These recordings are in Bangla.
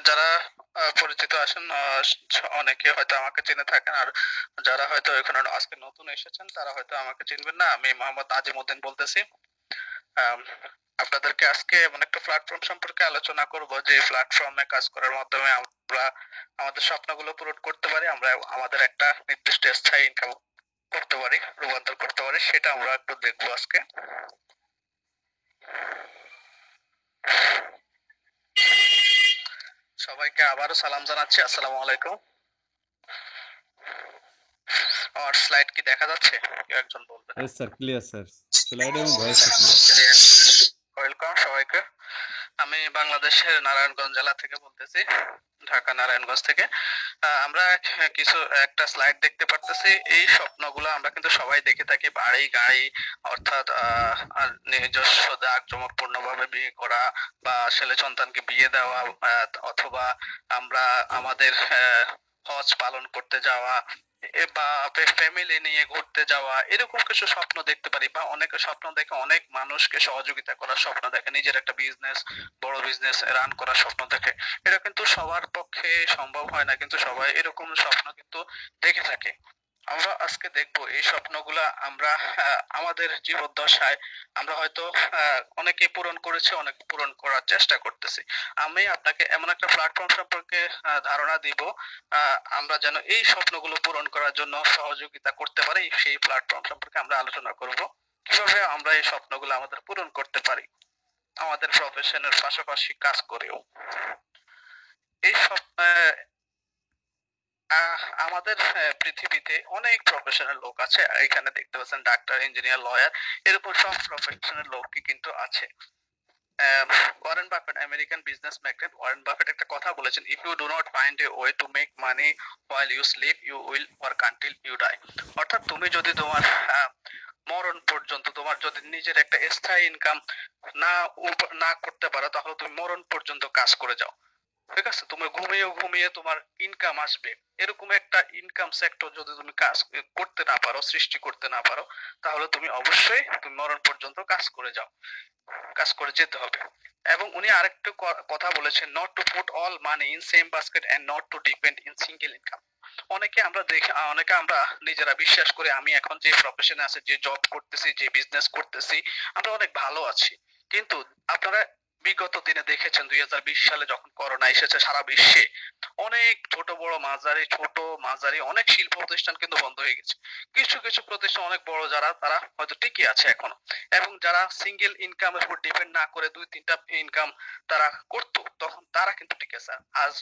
যারা পরিচিত আছেন অনেকে হয়তো আমাকে চিনে থাকেন, আর যারা হয়তো এখানে আজকে নতুন এসেছেন তারা হয়তো আমাকে চিনবেন না। আমি মোহাম্মদ নাজিমউদ্দিন বলতেছি। আম, আপনাদেরকে আজকে এমন একটা প্ল্যাটফর্ম সম্পর্কে আলোচনা করব যে প্ল্যাটফর্মে কাজ করার মাধ্যমে আমরা আমাদের স্বপ্নগুলো পূরণ করতে পারি, আমরা আমাদের একটা নির্দিষ্ট স্থায়ী ইনকাম করতে পারি, রূপান্তর করতে পারি। সেটা আমরা একটু দেখবো আজকে। সবাইকে আবারও সালাম জানাচ্ছি, আসসালামু আলাইকুম। আমার স্লাইড কি দেখা যাচ্ছে? কেউ একজন বলবেন। Yes sir, clear sir. Slide এবং ভয়েস ক্লিয়ার। ওয়েলকাম সবাইকে। আমি বাংলাদেশের নারায়ণগঞ্জ জেলা থেকে বলতেছি, ঢাকা নারায়ণগঞ্জ থেকে। আমরা কিছু একটা স্লাইড দেখতে পারতেছি। এই স্বপ্নগুলো আমরা কিন্তু সবাই দেখে থাকি, বাড়ি গাড়ি, অর্থাৎ আর নিজস্ব জাঁকজমকপূর্ণ ভাবে বিয়ে করা বা ছেলে সন্তানকে বিয়ে দেওয়া, অথবা আমরা আমাদের হজ পালন করতে যাওয়া বা ফ্যামিলি নিয়ে ঘুরতে যাওয়া, এরকম কিছু স্বপ্ন দেখতে পারি। বা অনেকে স্বপ্ন দেখে অনেক মানুষকে সহযোগিতা করার স্বপ্ন দেখে, নিজের একটা বিজনেস, বড় বিজনেস রান করার স্বপ্ন দেখে। এটা কিন্তু সবার পক্ষে সম্ভব হয় না, কিন্তু সবাই এরকম স্বপ্ন কিন্তু দেখে থাকে। আমরা আজকে দেখবো এই স্বপ্নগুলা আমরা আমাদের জীবদ্দশায় আমরা হয়তো অনেকে পূরণ করেছি, অনেক পূরণ করার চেষ্টা করতেছি। আমি আপনাকে এমন একটা প্ল্যাটফর্ম সম্পর্কে ধারণা দিব, আমরা যেন এই স্বপ্নগুলো পূরণ করার জন্য সহযোগিতা করতে পারি। সেই প্ল্যাটফর্ম সম্পর্কে আমরা আলোচনা করব, কিভাবে আমরা এই স্বপ্নগুলো আমাদের পূরণ করতে পারি আমাদের প্রফেশনের পাশাপাশি কাজ করেও। এই আমাদের পৃথিবীতে অনেক প্রফেশনাল লোক আছে। এখানে দেখতে পাচ্ছেন ডাক্তার, ইঞ্জিনিয়ার, লয়ার, এরকম সব প্রফেশনাল লোকই কিন্তু আছে। Warren Buffett, American business magnate Warren Buffett একটা কথা বলেছেন, if you do not find a way to make money while you sleep you will work until you die. অর্থাৎ তুমি যদি তোমার মরণ পর্যন্ত তোমার যদি নিজের একটা স্থায়ী ইনকাম না করতে পারো, তাহলে তুমি মরণ পর্যন্ত কাজ করে যাও। ঠিক আছে, তুমি ঘুমিয়ে ঘুমিয়ে তোমার ইনকাম আসবে, এরকম একটা ইনকাম সেক্টর যদি তুমি কাজ করতে না পারো, সৃষ্টি করতে না পারো, তাহলে তুমি অবশ্যই তুমি মরণ পর্যন্ত কাজ করে যাও, কাজ করে যেতে হবে। এবং উনি আরেকটা কথা বলেছেন, not to put all money in same basket and not to depend in single income. অনেকে আমরা নিজেরা বিশ্বাস করি আমি এখন যে প্রফেশনে আছে, যে জব করতেছি, যে বিজনেস করতেছি, আমরা অনেক ভালো আছি। কিন্তু আপনারা বিগত দিনে দেখেছেন 2020 সালে যখন করোনা এসেছে সারা বিশ্বে, অনেক ছোট মাঝারি অনেক শিল্প প্রতিষ্ঠান কিন্তু বন্ধ হয়ে গেছে। কিছু কিছু প্রতিষ্ঠান অনেক বড়, যারা তারা হয়তো টিকে আছে এখনো। এবং যারা সিঙ্গেল ইনকামের উপর ডিপেন্ড না করে দুই তিনটা ইনকাম তারা করতো, তখন তারা কিন্তু টিকে আছে। আজ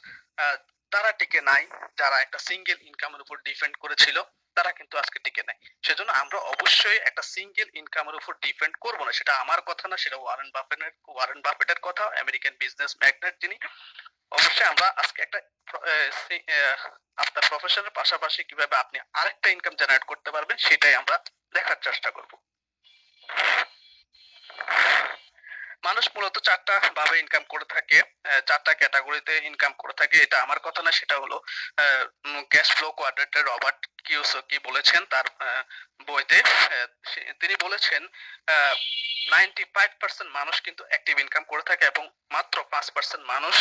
তারা টিকে নাই। যারা একটা সিঙ্গেল ইনকামের উপর ডিপেন্ড করেছিল তারা কিন্তু আজকে টিকে নাই। সেজন্য আমরা অবশ্যই একটা সিঙ্গেল ইনকামের উপর ডিপেন্ড করব না। সেটা আমার কথা না, সেটা ওয়ারেন বাফেটের কথা, আমেরিকান বিজনেস ম্যাগনেট যিনি। অবশ্যই আমরা আজকে একটা আপনার প্রফেশনের পাশাপাশি কিভাবে আপনি আরেকটা ইনকাম জেনারেট করতে পারবেন সেটাই আমরা দেখার চেষ্টা করব। মানুষ মূলত চারটা ভাবে ইনকাম করে থাকে, চারটা ক্যাটাগরিতে ইনকাম করে থাকে। এটা আমার কথা না, সেটা হলো ক্যাশ ফ্লো কোয়াড্রেন্টের রবার্ট কিওসাকি বলেছেন তার বইতে। তিনি বলেছেন 95% মানুষ কিন্তু অ্যাক্টিভ ইনকাম করে থাকে এবং মাত্র 5% মানুষ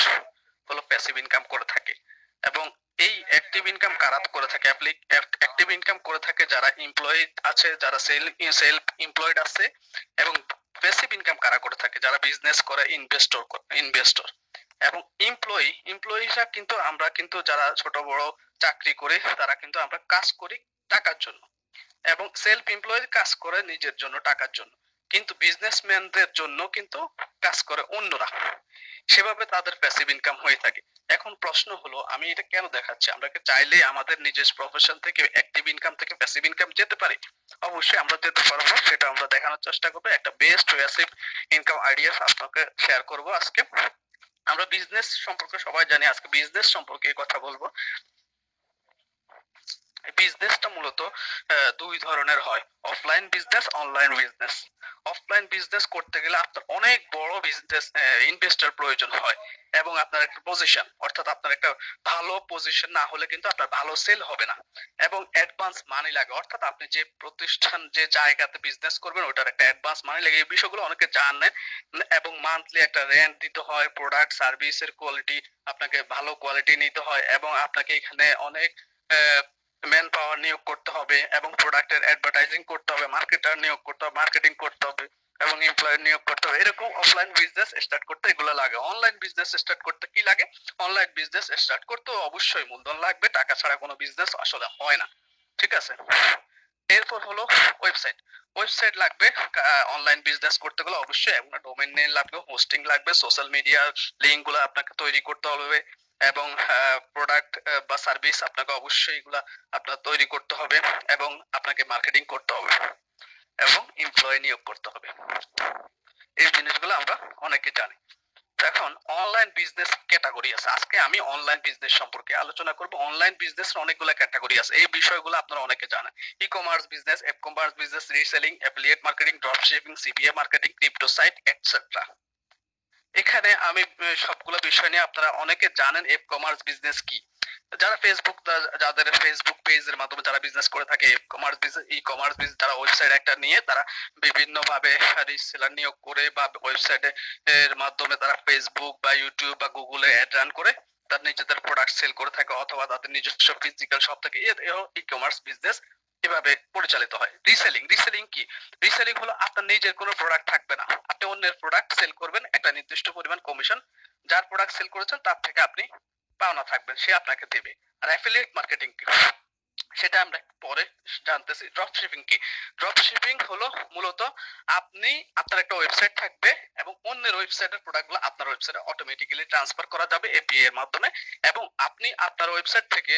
হলো প্যাসিভ ইনকাম করে থাকে। এবং এই অ্যাক্টিভ ইনকাম কারা করে থাকে? অ্যাক্টিভ ইনকাম করে থাকে যারা এমপ্লয়ি আছে, যারা সেলফ এমপ্লয়েড আছে। এবং প্যাসিভ ইনকাম কারা করে থাকে? যারা বিজনেস করে, ইনভেস্টর। এবং এমপ্লয়িরা কিন্তু আমরা কিন্তু যারা ছোট বড় চাকরি করি, তারা কিন্তু আমরা কাজ করি টাকার জন্য। এবং সেলফ এমপ্লয়েড কাজ করে নিজের জন্য, টাকার জন্য। কিন্তু বিজনেসম্যানদের জন্য কিন্তু কাজ করে অন্যরা, সেভাবে তাদের প্যাসিভ ইনকাম হয়ে থাকে। এখন প্রশ্ন হলো, আমি এটা কেন দেখাচ্ছি? আমরা কি চাইলে আমাদের নিজের প্রফেশন থেকে অ্যাক্টিভ ইনকাম থেকে প্যাসিভ ইনকাম যেতে পারি? অবশ্যই আমরা যেতে পারবো, সেটা আমরা দেখানোর চেষ্টা করবো। একটা বেস্ট প্যাসিভ ইনকাম আইডিয়া আপনাকে শেয়ার করব আজকে। আমরা বিজনেস সম্পর্কে সবাই জানি, আজকে বিজনেস সম্পর্কে কথা বলবো। বিজনেসটা মূলত দুই ধরনের হয়, offline business, online business. Offline business করতে গেলে আপনার অনেক বড় বিজনেস ইনভেস্টর প্রয়োজন হয় এবং আপনার একটা পজিশন, অর্থাৎ আপনার একটা ভালো পজিশন না হলে কিন্তু আপনার ভালো সেল হবে না এবং অ্যাডভান্স মানি লাগে, অর্থাৎ আপনি যে প্রতিষ্ঠান যে জায়গাতে বিজনেস করবেন ওটার একটা অ্যাডভান্স মানি লাগে। এই বিষয়গুলো অনেকে জানেন এবং মান্থলি একটা রেন্ট দিতে হয়, প্রোডাক্ট সার্ভিসের কোয়ালিটি আপনাকে ভালো কোয়ালিটি নিতে হয় এবং আপনাকে এখানে অনেক ম্যান পাওয়ার নিয়োগ করতে হবে এবং প্রোডাক্টের অ্যাডভার্টাইজিং করতে হবে, মার্কেটার নিয়োগ করতে হবে, মার্কেটিং করতে হবে এবং এমপ্লয়ি নিয়োগ করতে হবে। এরকম অফলাইন বিজনেস স্টার্ট করতে এগুলো লাগে। অনলাইন বিজনেস স্টার্ট করতে কি লাগে? অনলাইন বিজনেস স্টার্ট করতে অবশ্যই মূলধন লাগবে, টাকা ছাড়া কোনো বিজনেস আসলে হয় না, ঠিক আছে? এরপর হলো ওয়েবসাইট। ওয়েবসাইট লাগবে অনলাইন বিজনেস করতে গেলে অবশ্যই, এবং ডোমেইন নেম লাগবে, হোস্টিং লাগবে, সোশ্যাল মিডিয়া লিংক গুলো আপনাকে তৈরি করতে হবে এবং প্রোডাক্ট বা সার্ভিস আপনাকে অবশ্যই এগুলা আপনার তৈরি করতে হবে এবং আপনাকে মার্কেটিং করতে হবে এবং এমপ্লয়ি নিয়োগ করতে হবে। এই জিনিসগুলো আমরা অনেকে জানি। এখন অনলাইন বিজনেস ক্যাটাগরি আছে। আজকে আমি অনলাইন বিজনেস সম্পর্কে আলোচনা করব। অনলাইন বিজনেস অনেকগুলো ক্যাটাগরি আছে, এই বিষয়গুলো আপনারা অনেকে জানেন। E commerce business, app commerce business, reselling, affiliate marketing, drop shipping, CPA marketing, crypto site etcetera. এখানে আমি সবগুলো বিষয় নিয়ে আপনারা অনেকে জানেন। অ্যাপ কমার্স বিজনেস কি? যারা ফেসবুক, যাদের ফেসবুক পেজের মাধ্যমে যারা বিজনেস করে থাকে, ই কমার্স বিজনেস, ই কমার্স বিজনেস, তারা ওয়েবসাইট একটা নিয়ে তারা বিভিন্ন ভাবে রিসেলার নিয়োগ করে বা ওয়েবসাইটে এর মাধ্যমে তারা ফেসবুক বা ইউটিউব বা গুগলে অ্যাড রান করে তার নিজেদের প্রোডাক্ট সেল করে থাকে অথবা তাদের নিজস্ব ফিজিক্যাল শপ থেকে। ই কমার্স বিজনেস এভাবে পরিচালিত হয়। রিসেলিং, রিসেলিং কি? রিসেলিং হলো আপনার নিজের কোনো প্রোডাক্ট থাকবে না, আপনি অন্যের প্রোডাক্ট সেল করবেন, একটা নির্দিষ্ট পরিমাণ কমিশন যার প্রোডাক্ট সেল করেছেন তার থেকে আপনি পাওনা থাকবেন, সে আপনাকে দেবে। আর অ্যাফিলিয়েট মার্কেটিং কি সেটা আমরা পরে জানতেছি। ড্রপ শিপিং কি? ড্রপ শিপিং হলো মূলত আপনি, আপনার একটা ওয়েবসাইট থাকবে এবং অন্যের ওয়েবসাইটের প্রোডাক্টগুলো আপনার ওয়েবসাইটে অটোমেটিক্যালি ট্রান্সফার করা যাবে এপিআই এর মাধ্যমে এবং আপনি আপনার ওয়েবসাইট থেকে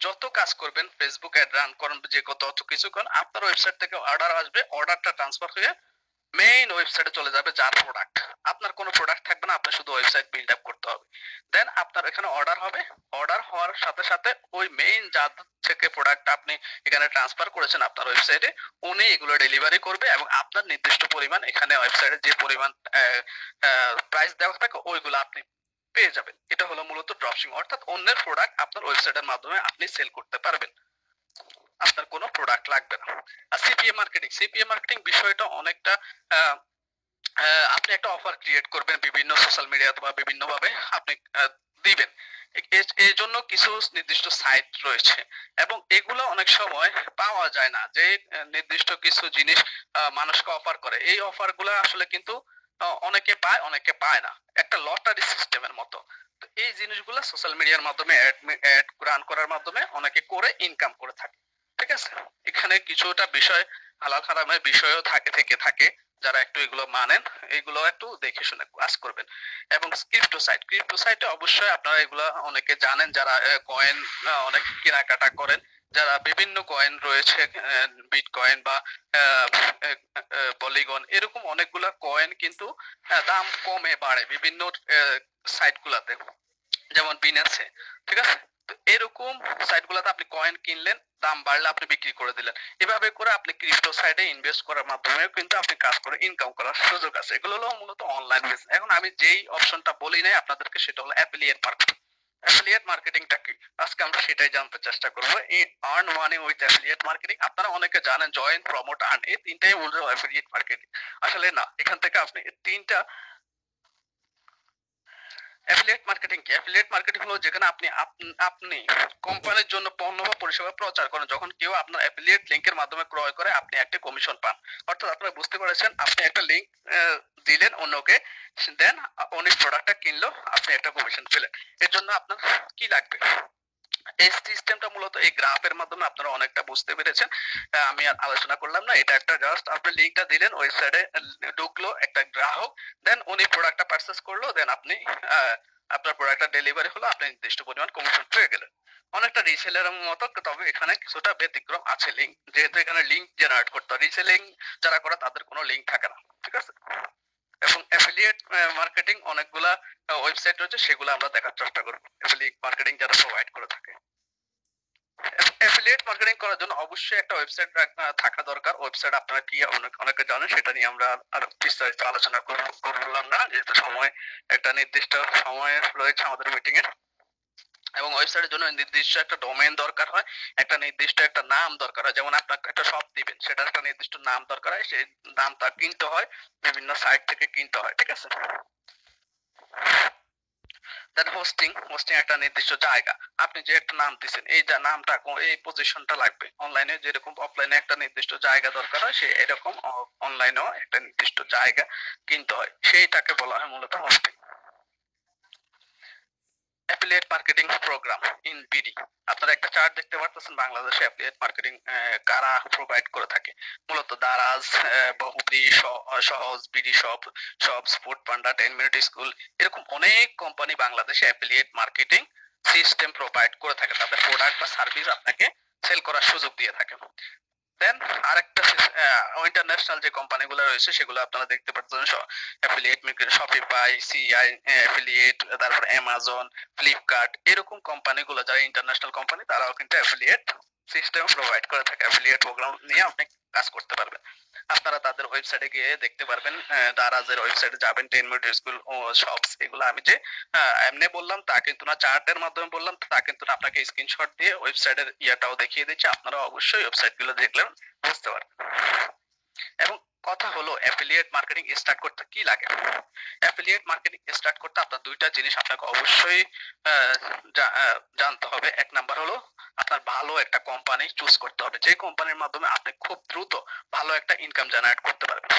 যত কাজ করবেন, ফেসবুক অ্যাড রান করেন, যে কত কিছু করেন, আপনার ওয়েবসাইট থেকে অর্ডার আসবে, অর্ডারটা ট্রান্সফার হয়ে মেইন ওয়েবসাইটে চলে যাবে যার প্রোডাক্ট। আপনার কোনো প্রোডাক্ট থাকবে না, আপনার শুধু ওয়েবসাইট বিল্ড আপ করতে হবে। দেন আপনার এখানে অর্ডার হবে, অর্ডার হওয়ার সাথে সাথে ওই মেইন যার থেকে প্রোডাক্ট আপনি এখানে ট্রান্সফার করেছেন আপনার ওয়েবসাইটে, উনি এগুলো ডেলিভারি করবে এবং আপনার নির্দিষ্ট পরিমাণ এখানে ওয়েবসাইটে যে পরিমাণ প্রাইস দেওয়া থাকে ওইগুলো আপনি পেয়ে যাবেন। এটা হলো মূলত ড্রপশিপিং, অর্থাৎ অন্যের প্রোডাক্ট আপনার ওয়েবসাইটের মাধ্যমে আপনি সেল করতে পারবেন, আপনার কোনো প্রোডাক্ট লাগবে না। আর সিপিএ মার্কেটিং, সিপিএ মার্কেটিং বিষয়টা অনেকটা আপনি একটা অফার ক্রিয়েট করবেন বিভিন্ন সোশ্যাল মিডিয়াতে বা বিভিন্ন ভাবে আপনি দিবেন। এর জন্য কিছু নির্দিষ্ট সাইট রয়েছে এবং এগুলো অনেক সময় পাওয়া যায় না, যে নির্দিষ্ট কিছু জিনিস মানুষকে অফার করে। এই অফার গুলো আসলে কিন্তু অনেকে পায়, অনেকে পায় না, একটা লটারি সিস্টেমের মতো। তো এই জিনিসগুলো সোশ্যাল মিডিয়ার মাধ্যমে অ্যাড রান করার মাধ্যমে অনেকে করে ইনকাম করে থাকে, ঠিক আছে? এখানে কিছুটা বিষয় হালাল হারামের বিষয়ও থাকে, যারা একটু এগুলো মানেন এগুলো একটু দেখে শুনে কাজ করবেন। এবং ক্রিপ্টো সাইট, ক্রিপ্টো সাইটে অবশ্যই আপনারা এগুলো অনেকে জানেন, যারা কয়েন অনেক কেনাকাটা করেন, যারা বিভিন্ন কয়েন রয়েছে, বিটকয়েন বা পলিগন, এরকম অনেকগুলা কয়েন কিন্তু দাম কমে বাড়ে বিভিন্ন সাইট গুলাতে, যেমন বিনান্সে, ঠিক আছে? তো এরকম সাইট গুলাতে আপনি কয়েন কিনলেন, দাম বাড়লে আপনি বিক্রি করে দিলেন, এভাবে করে আপনি ক্রিপ্টো সাইটে ইনভেস্ট করার মাধ্যমে কিন্তু আপনি কাজ করে ইনকাম করার সুযোগ আছে। এগুলো হলো মূলত অনলাইন বিজনেস। এখন আমি যেই অপশনটা বলি নাই আপনাদেরকে সেটা হলো অ্যাফিলিয়েট মার্কেটিং। অ্যাফিলিয়েট মার্কেটিংটা কি আজকে আমরা সেটাই জানতে চেষ্টা করব। Earn money with affiliate marketing, আপনারা অনেকে জানেন জয়েন, প্রমোট, আর্ন, এই তিনটাই মূলত অ্যাফিলিয়েট মার্কেটিং। আসলে না, এখান থেকে আপনি তিনটা অ্যাফিলিয়েট মার্কেটিং কি? অ্যাফিলিয়েট মার্কেটিং হলো যেখানে আপনি আপনি কোম্পানির জন্য পণ্য বা পরিষেবা প্রচার করেন, যখন কেউ আপনার অ্যাফিলিয়েট লিংকের মাধ্যমে ক্রয় করে আপনি একটা কমিশন পান। অর্থাৎ আপনারা বুঝতে পারছেন, আপনি একটা লিংক দিলেন অন্যকে, দেন উনি প্রোডাক্টটা কিনলো, আপনি একটা কমিশন পেলেন। এর জন্য আপনার কি লাগবে? এই সিস্টেমটা মূলত এই গ্রাফের মাধ্যমে আপনারা অনেকটা বুঝতে পেরেছেন, আমি আর আলোচনা করলাম না। এটা একটা জাস্ট আপনি লিংকটা দিলেন, ওয়েবসাইটে ঢুকলো একটা গ্রাহক, দেন উনি প্রোডাক্টটা পারচেজ করলো, দেন আপনি আপনার প্রোডাক্টটা ডেলিভারি হলো, আপনি নির্দিষ্ট পরিমাণ কমিশন পেয়ে গেলেন। অনেকটা রিসেলের মতো, তবে এখানে কিছুটা ব্যতিক্রম আছে। লিংক, যেহেতু এখানে লিংক জেনারেট করতে হয়, রিসেলিং যারা করে তাদের কোনো লিংক থাকে না, ঠিক আছে? এবং অ্যাফিলিয়েট মার্কেটিং অনেকগুলা ওয়েবসাইট রয়েছে, সেগুলো আমরা দেখার চেষ্টা করব, অ্যাফিলিয়েট মার্কেটিং যারা প্রোভাইড করে থাকে। অ্যাফিলিয়েট মার্কেটিং করার জন্য অবশ্যই একটা ওয়েবসাইট থাকা দরকার। ওয়েবসাইট আপনারা কি অনেকে জানেন, সেটা নিয়ে আমরা আরো বিস্তারিত আলোচনা করলাম না, যেহেতু সময় একটা নির্দিষ্ট সময় রয়েছে আমাদের মিটিং এর। এবং ওয়েবসাইটের জন্য নির্দিষ্ট একটা ডোমেইন দরকার হয়, একটা নির্দিষ্ট একটা নাম দরকার হয়। যেমন আপনার একটা শপ দিবেন, সেটার একটা নির্দিষ্ট নাম দরকার হয়, সেই নামটা কিনতে হয় বিভিন্ন সাইট থেকে কিনতে হয়, ঠিক আছে। দেন হোস্টিং একটা নির্দিষ্ট জায়গা, আপনি যে একটা নাম দিচ্ছেন এই নামটা এই পজিশনটা লাগবে। অনলাইনে যেরকম অফলাইনে একটা নির্দিষ্ট জায়গা দরকার হয়, সে এরকম অনলাইনেও একটা নির্দিষ্ট জায়গা কিনতে হয়, সেইটাকে বলা হয় মূলত hosting. Affiliate marketing program in BD, আপনারা একটা চার্ট দেখতে পারতেছেন বাংলাদেশে অ্যাফিলিয়েট মার্কেটিং কারা প্রোভাইড করে থাকে। মূলত দারাজ, বহুব্রী, সহজ, বিডি শপ, ফুড পান্ডা, 10 মিনিট স্কুল, এরকম অনেক কোম্পানি বাংলাদেশে অ্যাফিলিয়েট মার্কেটিং সিস্টেম প্রোভাইড করে থাকে, তাদের প্রোডাক্ট বা সার্ভিস আপনাকে সেল করার সুযোগ দিয়ে থাকে। দেন আরেকটা ইন্টারন্যাশনাল যে কোম্পানিগুলো রয়েছে সেগুলো আপনারা দেখতে পাচ্ছেন, affiliate marketing, Shopify, CI affiliate, তারপর অ্যামাজন, ফ্লিপকার্ট, এরকম কোম্পানিগুলো যারা ইন্টারন্যাশনাল কোম্পানি, তারাও কিন্তু অ্যাফিলিয়েট সিস্টেম প্রোভাইড করে থাকে। অ্যাফিলিয়েট প্রোগ্রাম নিয়ে আপনি কাজ করতে পারবেন। আপনারা তাদের ওয়েবসাইটে গিয়ে দেখতে পারবেন, দারাজের ওয়েবসাইটে যাবেন, 10 মিনিট স্কুল ও শপস, এগুলো আমি যে এমনি বললাম তা কিন্তু না, চার্টের মাধ্যমে বললাম তা কিন্তু না, আপনাকে স্ক্রিনশট দিয়ে ওয়েবসাইটের ইয়াটাও দেখিয়ে দিচ্ছি, আপনারা অবশ্যই ওয়েবসাইট গুলো দেখলে বুঝতে পারবেন। এবং কথা হলো অ্যাফিলিয়েট মার্কেটিং স্টার্ট করতে কি লাগে। অ্যাফিলিয়েট মার্কেটিং স্টার্ট করতে আপনার দুইটা জিনিস আপনাকে অবশ্যই জানতে হবে। এক নাম্বার হলো আপনার ভালো একটা কোম্পানি চুজ করতে হবে, যে কোম্পানির মাধ্যমে আপনি খুব দ্রুত ভালো একটা ইনকাম জেনারেট করতে পারবেন।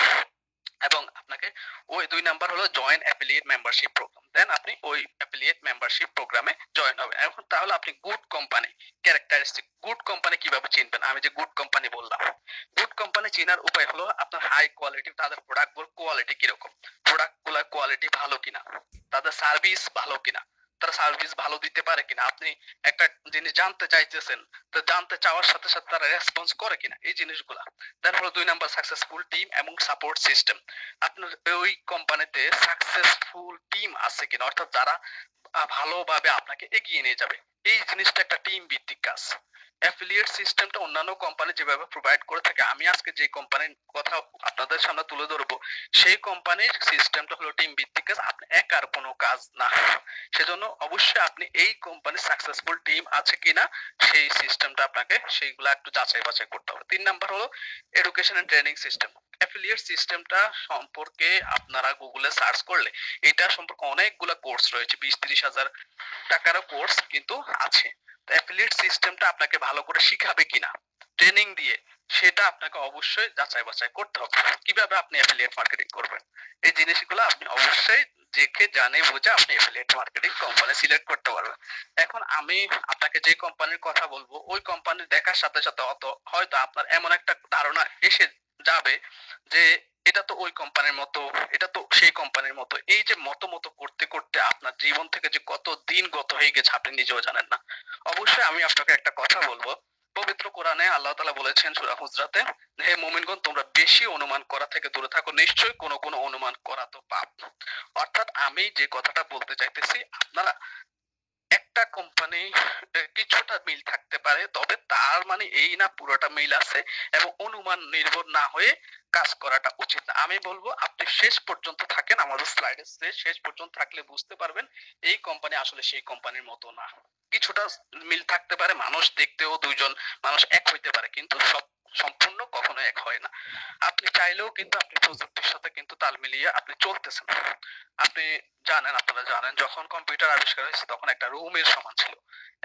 এবং আপনাকে ওই 2 নাম্বার হলো জয়েন অ্যাফিলিয়েট মেম্বারশিপ প্রোগ্রাম, দেন আপনি ওই অ্যাফিলিয়েট মেম্বারশিপ প্রোগ্রামে জয়েন হবেন। এখন তাহলে আপনি good company characteristic, good company কিভাবে চিনবেন, আমি যে গুড কোম্পানি বললাম, গুড কোম্পানি চেনার উপায় হলো আপনার হাই কোয়ালিটি, তাদের প্রোডাক্টগুলোর কোয়ালিটি কিরকম, প্রোডাক্টগুলোর কোয়ালিটি ভালো কিনা, তাদের সার্ভিস ভালো কিনা, তারা সার্ভিস ভালো দিতে পারে কিনা, আপনি একটা জিনিস জানতে চাইতেছেন, তো জানতে চাওয়ার সাথে সাথে তারা রেসপন্স করে কিনা, এই জিনিসগুলা। দেন হলো 2 নাম্বার সাকসেসফুল টিম এবং সাপোর্ট সিস্টেম, আপনার ওই কোম্পানিতে সাকসেসফুল টিম আছে কিনা, অর্থাৎ যারা ভালোভাবে আপনাকে এগিয়ে নিয়ে যাবে, এই জিনিসটা একটা টিম ভিত্তিক কাজ। অ্যাফিলিয়েট সিস্টেমটা অন্যান্য কোম্পানি যেভাবে প্রোভাইড করে থাকে, আমি আজকে যে কোম্পানির কথা আপনাদের সামনে তুলে ধরবো, সেই কোম্পানির সিস্টেমটা হলো টিম ভিত্তিক কাজ, আপনি একার কোনো কাজ না। সেজন্য অবশ্যই আপনি এই কোম্পানির সাকসেসফুল টিম আছে কিনা সেই সিস্টেমটা আপনাকে সেইগুলা একটু যাচাই বাছাই করতে হবে। 3 নাম্বার হলো education and training system. Affiliate সিস্টেমটা সম্পর্কে আপনারা গুগলে সার্চ করলে এটা সম্পর্কে অনেকগুলা কোর্স রয়েছে, 20-30 হাজার টাকারও কোর্স কিন্তু আছে। তো অ্যাফিলিয়েট সিস্টেমটা আপনাকে ভালো করে শিখাবে কিনা ট্রেনিং দিয়ে, সেটা আপনাকে অবশ্যই যাচাই বাছাই করতে হবে। কিভাবে আপনি অ্যাফিলিয়েট মার্কেটিং করবেন, এই জিনিসগুলো আপনি অবশ্যই দেখে জানে বুঝে আপনি অ্যাফিলিয়েট মার্কেটিং কোম্পানি সিলেক্ট করতে পারবেন। এখন আমি আপনাকে যে কোম্পানির কথা বলবো, ওই কোম্পানি দেখার সাথে সাথে হয়তো আপনার এমন একটা ধারণা এসে যাবে যে এটা তো ওই কোম্পানির মতো, এটা তো সেই কোম্পানির মতো, এই যে মতো করতে করতে আপনার জীবন থেকে যে কত দিন গত হয়ে গেছে আপনি নিজেও জানেন না। অবশ্যই আমি আপনাকে একটা কথা বলবো, পবিত্র কোরআনে আল্লাহ তাআলা বলেছেন সূরা হুজরাতে, হে মুমিনগণ তোমরা বেশি অনুমান করা থেকে দূরে থাকো, নিশ্চয়ই কোনো অনুমান করা তো পাপ। অর্থাৎ আমি যে কথাটা বলতে চাইতেছি, আপনারা একটা কোম্পানি কিছুটা মিল থাকতে পারে, তবে তার মানে এই না পুরোটা মিল আছে, এবং অনুমান নির্ভর না হয়ে কাজ করাটা উচিত না। আমি বলবো আপনি শেষ পর্যন্ত থাকেন, আমাদের স্লাইডের শেষ পর্যন্ত থাকলে বুঝতে পারবেন এই কোম্পানি আসলে সেই কোম্পানির মতো না। কিছুটা মিল থাকতে পারে, মানুষ দেখতেও দুইজন মানুষ এক হইতে পারে, কিন্তু সব সম্পূর্ণ কখনো এক হয় না। আপনি চাইলেও কিন্তু আপনি প্রযুক্তির সাথে কিন্তু তাল মিলিয়ে আপনি চলতেছেন। আপনি জানেন, আপনারা জানেন যখন কম্পিউটার আবিষ্কার হয়েছে তখন একটা রুমের সমান ছিল,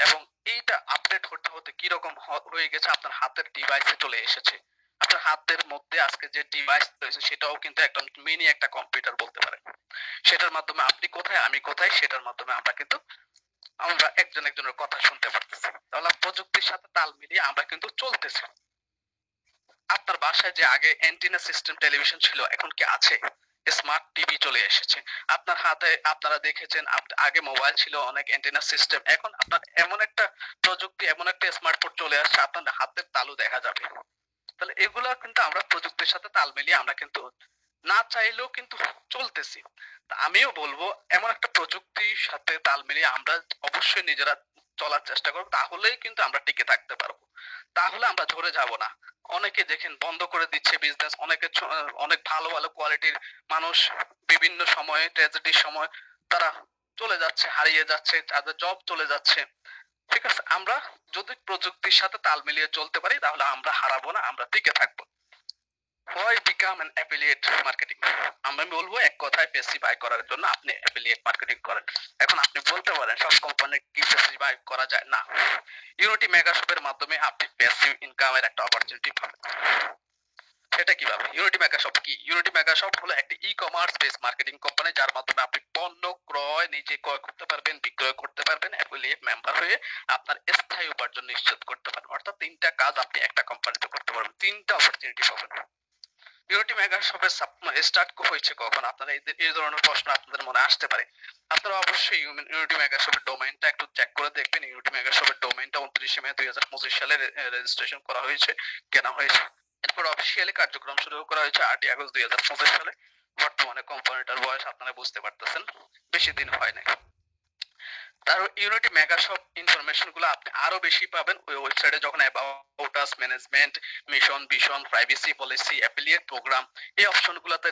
এবং এইটা আপডেট হতে হতে কিরকম হয়ে গেছে, আপনার হাতের ডিভাইসে চলে এসেছে। আপনার হাতের মধ্যে আজকে যে ডিভাইস রয়েছে সেটাও কিন্তু একদম মিনি একটা কম্পিউটার বলতে পারেন। সেটার মাধ্যমে আপনি কোথায় আমি কোথায়, সেটার মাধ্যমে আমরা একজন একজনের কথা শুনতে পারতেছি। তাহলে প্রযুক্তির সাথে তাল মিলিয়ে আমরা কিন্তু চলতেছি। আপনার বাসায় যে আগে অ্যান্টিনা সিস্টেম টেলিভিশন ছিল, এখন কি আছে? স্মার্ট টিভি চলে এসেছে। আপনার হাতে আপনারা দেখেছেন আগে মোবাইল ছিল অনেক অ্যান্টেনা সিস্টেম, এখন আপনার এমন একটা প্রযুক্তি, এমন একটা স্মার্টফোন চলে আসছে আপনার হাতের তালু দেখা যাবে। তাহলে এগুলা কিন্তু আমরা প্রযুক্তির সাথে তাল মিলিয়ে আমরা কিন্তু না চাইলেও কিন্তু চলতেছি। তা আমিও বলবো এমন একটা প্রযুক্তির সাথে তাল মিলিয়ে আমরা অবশ্যই নিজেরা চলার চেষ্টা করবো, তাহলেই কিন্তু আমরা টিকে থাকতে পারবো। তাহলে আমরা ঝরে যাব না। অনেকে দেখেন বন্ধ করে দিচ্ছে বিজনেস, অনেক ভালো ভালো কোয়ালিটির মানুষ বিভিন্ন সময়ে ট্র্যাজেডির সময় তারা চলে যাচ্ছে, হারিয়ে যাচ্ছে, তাদের জব চলে যাচ্ছে। ঠিক আছে, আমরা যদি প্রযুক্তির সাথে তাল মিলিয়ে চলতে পারি তাহলে আমরা হারাবো না, আমরা টিকে থাকবো। Why become an affiliate marketing? আমি বলবো এক কথায় পেসিফাই করার জন্য আপনি অ্যাফিলিয়েট মার্কেটিং করেন। এখন আপনি বলতে পারেন সব কোম্পানি কি পেসিফাই করা যায়? না, ইউনিটি মেগা শপের মাধ্যমে আপনি প্যাসিভ ইনকামের একটা অপরচুনিটি পাবেন। সেটা কিভাবে? ইউনিটি মেগা শপ কি? ইউনিটি মেগা শপ হলো একটা ই-কমার্স বেস মার্কেটিং কোম্পানি, যার মাধ্যমে আপনি পণ্য নিজে ক্রয় করতে পারবেন, বিক্রয় করতে পারবেন, অ্যাফিলিয়েট মেম্বার হয়ে আপনার স্থায়ী উপার্জন নিশ্চিত করতে পারবেন। অর্থাৎ 3টা কাজ আপনি একটা কোম্পানিতে করতে পারবেন, 3টা অপরচুনিটি পাবেন। ইউনিটি মেগা শপের স্টার্ট হয়েছে কখন? আপনারা এই ধরনের প্রশ্ন আপনাদের মনে আসতে পারে। আপনারা অবশ্যই ইউনিটি মেগা শপের ডোমেইনটা একটু চেক করে দেখবেন। ইউনিটি মেগা শপের ডোমেইনটা 29 মে 2025 সালে রেজিস্ট্রেশন করা হয়েছে, কেনা হয়েছে। এরপর অফিসিয়ালি কার্যক্রম শুরু করা হয়েছে 8 আগস্ট 2025 সালে। বর্তমানে কোম্পানিটার বয়স আপনারা বুঝতে পারতেছেন, বেশি দিন হয় নাই। তার ইউনিটি মেগা শপ ইনফরমেশন গুলো আপনি আরো বেশি পাবেন ওই ওয়েবসাইটে, যখন about us, management, mission, vision, privacy policy, affiliate programme, এই অপশন গুলোতে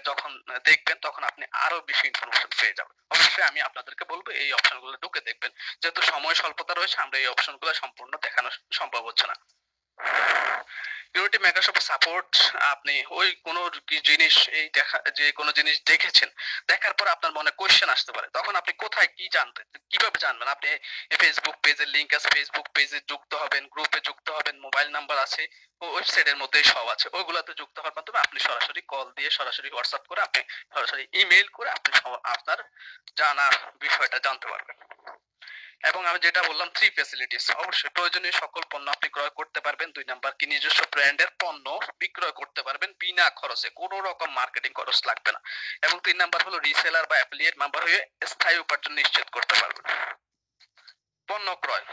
যখন দেখবেন তখন আপনি আরো বেশি ইনফরমেশন পেয়ে যাবেন। অবশ্যই আমি আপনাদেরকে বলবো এই অপশন গুলো ঢুকে দেখবেন। যেহেতু সময় স্বল্পতা রয়েছে, আমরা এই অপশন গুলো সম্পূর্ণ দেখানো সম্ভব হচ্ছে না। ইউনিটি মেগা শপের সাপোর্ট, আপনি ওই কোনো জিনিস এই দেখা, যে কোনো জিনিস দেখেছেন, দেখার পর আপনার মনে কোশ্চেন আসতে পারে, তখন আপনি কোথায় কি জানতে, কিভাবে জানবেন? আপনি ফেসবুক পেজের লিংক আছে, ফেসবুক পেজে যুক্ত হবেন, গ্রুপে যুক্ত হবেন, মোবাইল নাম্বার আছে, ওয়েবসাইটের মধ্যে সব আছে, ওইগুলাতে যুক্ত হওয়ার মাধ্যমে আপনি সরাসরি কল দিয়ে, সরাসরি হোয়াটসঅ্যাপ করে, আপনি সরাসরি ইমেইল করে আপনি আপনার জানার বিষয়টা জানতে পারবেন। এবং আমি যেটা বললাম 3 ফ্যাসিলিটিস, অবশ্যই প্রয়োজনীয় সকল পণ্য আপনি ক্রয় করতে পারবেন। 2 নাম্বার কি নিজস্ব ব্র্যান্ডের পণ্য বিক্রয় করতে পারবেন বিনা খরচে, কোনো রকম মার্কেটিং খরচ লাগবে না। এবং 3 নাম্বার হলো রিসেলার বা অ্যাফিলিয়েট মেম্বার হয়ে স্থায়ী উপার্জন নিশ্চিত করতে পারবেন। পণ্য ক্রয়,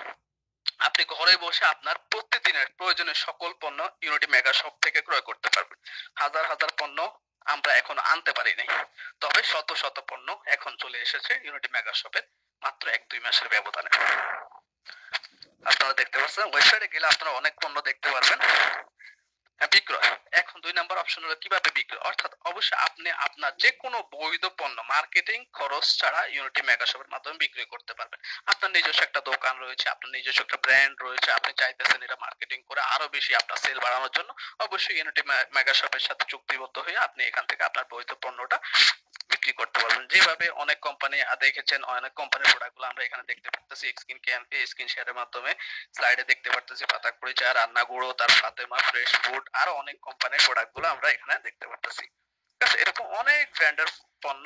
আপনি ঘরে বসে আপনার প্রতিদিনের প্রয়োজনীয় সকল পণ্য ইউনিটি মেগা শপ থেকে ক্রয় করতে পারবেন। হাজার হাজার পণ্য আমরা এখন আনতে পারি নাই, তবে শত শত পণ্য এখন চলে এসেছে ইউনিটি মেগা শপে মাত্র 1-2 মাসের ব্যবধানে। আপনারা দেখতে পাচ্ছেন, ওয়েবসাইটে গেলে আপনারা অনেক পণ্য দেখতে পারবেন। বিক্রয়, এখন 2 নাম্বার অপশন হলো কিভাবে বিক্রয়, অর্থাৎ অবশ্যই আপনি আপনার যে কোনো বৈধ পণ্য মার্কেটিং খরচ ছাড়া ইউনিটি মেগা শপের মাধ্যমে বিক্রি করতে পারবেন। আপনার নিজস্ব একটা দোকান রয়েছে, আপনার নিজস্ব একটা ব্র্যান্ড রয়েছে, আপনি চাইতেছেন এটা মার্কেটিং করে আরো বেশি আপনার সেল বাড়ানোর জন্য, অবশ্যই ইউনিটি মেগা শপের সাথে চুক্তিবদ্ধ হয়ে আপনি এখান থেকে আপনার বৈধ পণ্যটা বিক্রি করতে পারবেন। যেভাবে অনেক কোম্পানি দেখেছেন, অনেক কোম্পানির প্রোডাক্টগুলো আমরা এখানে দেখতে পাচ্ছি স্ক্রিন ক্যাম্পে, স্ক্রিন শেয়ারের মাধ্যমে স্লাইডে দেখতে পাচ্ছি পাতাকুড়ি চা, রান্না গুঁড়ো, তার ফাতেমা ফ্রেশ ফুড, আরো অনেক কোম্পানির প্রোডাক্টগুলো আমরা এখানে দেখতে পাচ্ছি। ঠিক আছে, এরকম অনেক ব্র্যান্ডের পণ্য